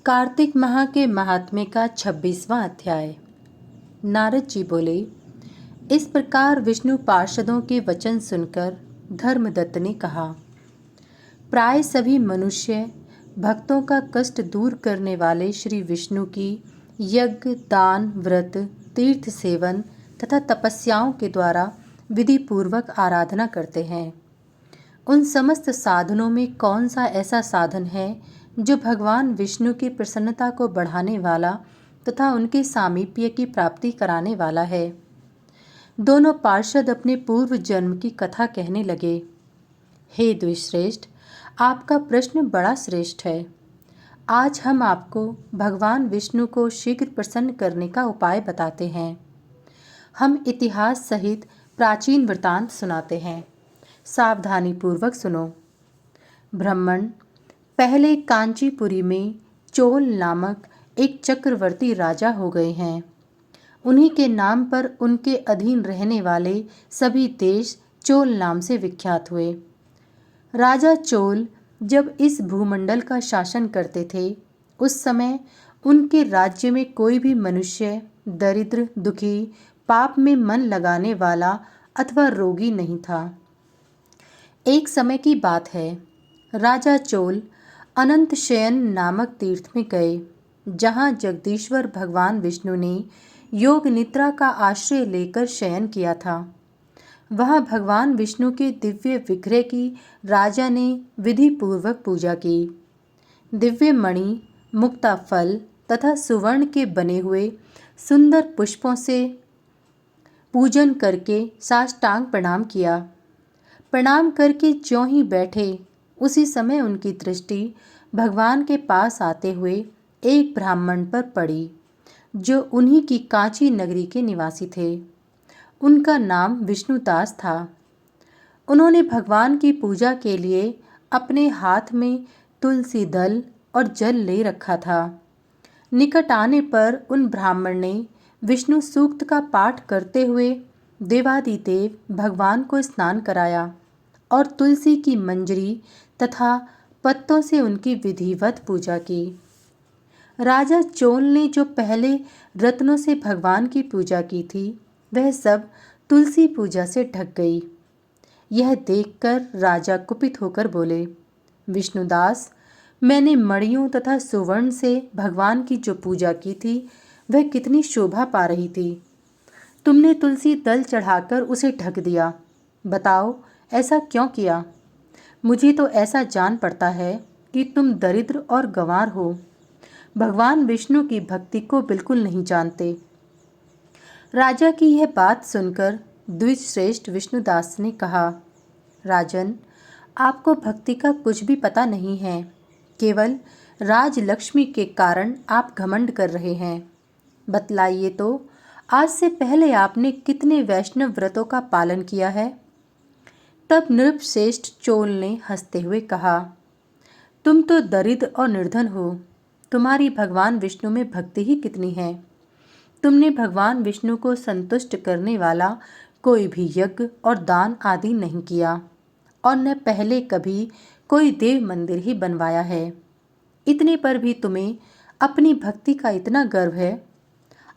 कार्तिक माह के महात्म्य का 26वां अध्याय। नारद जी बोले, इस प्रकार विष्णु पार्षदों के वचन सुनकर धर्मदत्त ने कहा, प्राय सभी मनुष्य भक्तों का कष्ट दूर करने वाले श्री विष्णु की यज्ञ, दान, व्रत, तीर्थ सेवन तथा तपस्याओं के द्वारा विधि पूर्वक आराधना करते हैं। उन समस्त साधनों में कौन सा ऐसा साधन है जो भगवान विष्णु की प्रसन्नता को बढ़ाने वाला तथा उनके सामीप्य की प्राप्ति कराने वाला है। दोनों पार्षद अपने पूर्व जन्म की कथा कहने लगे। हे द्विश्रेष्ठ, आपका प्रश्न बड़ा श्रेष्ठ है। आज हम आपको भगवान विष्णु को शीघ्र प्रसन्न करने का उपाय बताते हैं। हम इतिहास सहित प्राचीन वृतांत सुनाते हैं, सावधानी पूर्वक सुनो। ब्राह्मण, पहले कांचीपुरी में चोल नामक एक चक्रवर्ती राजा हो गए हैं। उन्हीं के नाम पर उनके अधीन रहने वाले सभी देश चोल नाम से विख्यात हुए। राजा चोल जब इस भूमंडल का शासन करते थे, उस समय उनके राज्य में कोई भी मनुष्य दरिद्र, दुखी, पाप में मन लगाने वाला अथवा रोगी नहीं था। एक समय की बात है, राजा चोल अनंत शयन नामक तीर्थ में गए, जहाँ जगदीश्वर भगवान विष्णु ने योग निद्रा का आश्रय लेकर शयन किया था। वहाँ भगवान विष्णु के दिव्य विग्रह की राजा ने विधि पूर्वक पूजा की। दिव्य मणि, मुक्ता फल तथा सुवर्ण के बने हुए सुंदर पुष्पों से पूजन करके साष्टांग प्रणाम किया। प्रणाम करके ज्यों ही बैठे, उसी समय उनकी दृष्टि भगवान के पास आते हुए एक ब्राह्मण पर पड़ी, जो उन्हीं की कांची नगरी के निवासी थे। उनका नाम विष्णुदास था। उन्होंने भगवान की पूजा के लिए अपने हाथ में तुलसी दल और जल ले रखा था। निकट आने पर उन ब्राह्मण ने विष्णु सूक्त का पाठ करते हुए देवादिदेव भगवान को स्नान कराया और तुलसी की मंजरी तथा पत्तों से उनकी विधिवत पूजा की। राजा चोल ने जो पहले रत्नों से भगवान की पूजा की थी, वह सब तुलसी पूजा से ढक गई। यह देखकर राजा कुपित होकर बोले, विष्णुदास, मैंने मणियों तथा सुवर्ण से भगवान की जो पूजा की थी, वह कितनी शोभा पा रही थी। तुमने तुलसी दल चढ़ाकर उसे ढक दिया। बताओ, ऐसा क्यों किया? मुझे तो ऐसा जान पड़ता है कि तुम दरिद्र और गंवार हो, भगवान विष्णु की भक्ति को बिल्कुल नहीं जानते। राजा की यह बात सुनकर द्विजश्रेष्ठ विष्णुदास ने कहा, राजन, आपको भक्ति का कुछ भी पता नहीं है। केवल राजलक्ष्मी के कारण आप घमंड कर रहे हैं। बतलाइए तो, आज से पहले आपने कितने वैष्णव व्रतों का पालन किया है? तब नृपश्रेष्ठ चोल ने हंसते हुए कहा, तुम तो दरिद्र और निर्धन हो, तुम्हारी भगवान विष्णु में भक्ति ही कितनी है। तुमने भगवान विष्णु को संतुष्ट करने वाला कोई भी यज्ञ और दान आदि नहीं किया और न पहले कभी कोई देव मंदिर ही बनवाया है। इतने पर भी तुम्हें अपनी भक्ति का इतना गर्व है।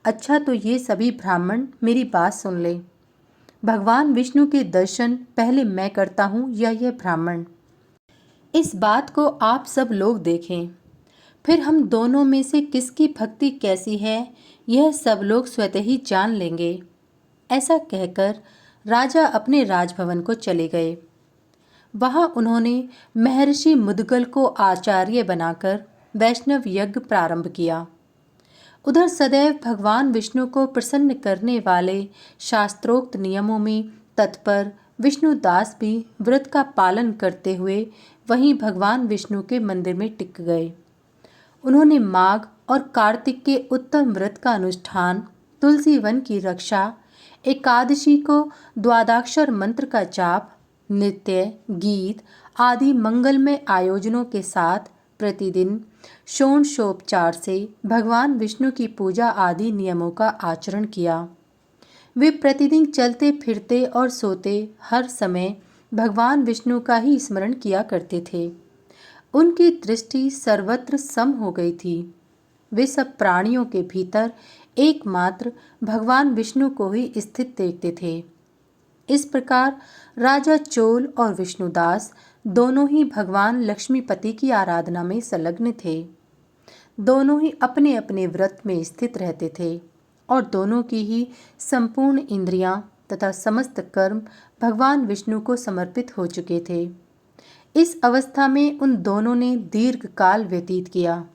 अच्छा, तो ये सभी ब्राह्मण मेरी बात सुन ले। भगवान विष्णु के दर्शन पहले मैं करता हूँ या यह ब्राह्मण? इस बात को आप सब लोग देखें, फिर हम दोनों में से किसकी भक्ति कैसी है, यह सब लोग स्वतः ही जान लेंगे। ऐसा कहकर राजा अपने राजभवन को चले गए। वहाँ उन्होंने महर्षि मुद्गल को आचार्य बनाकर वैष्णव यज्ञ प्रारंभ किया। उधर सदैव भगवान विष्णु को प्रसन्न करने वाले शास्त्रोक्त नियमों में तत्पर विष्णुदास भी व्रत का पालन करते हुए वहीं भगवान विष्णु के मंदिर में टिक गए। उन्होंने माघ और कार्तिक के उत्तम व्रत का अनुष्ठान, तुलसी वन की रक्षा, एकादशी को द्वादशाक्षर मंत्र का जाप, नृत्य, गीत आदि मंगलमय आयोजनों के साथ प्रतिदिन षोडशोपचार से भगवान विष्णु की पूजा आदि नियमों का आचरण किया। वे प्रतिदिन चलते फिरते और सोते हर समय भगवान विष्णु का ही स्मरण किया करते थे। उनकी दृष्टि सर्वत्र सम हो गई थी। वे सब प्राणियों के भीतर एकमात्र भगवान विष्णु को ही स्थित देखते थे। इस प्रकार राजा चोल और विष्णुदास दोनों ही भगवान लक्ष्मीपति की आराधना में संलग्न थे। दोनों ही अपने अपने व्रत में स्थित रहते थे और दोनों की ही संपूर्ण इंद्रियां तथा समस्त कर्म भगवान विष्णु को समर्पित हो चुके थे। इस अवस्था में उन दोनों ने दीर्घ काल व्यतीत किया।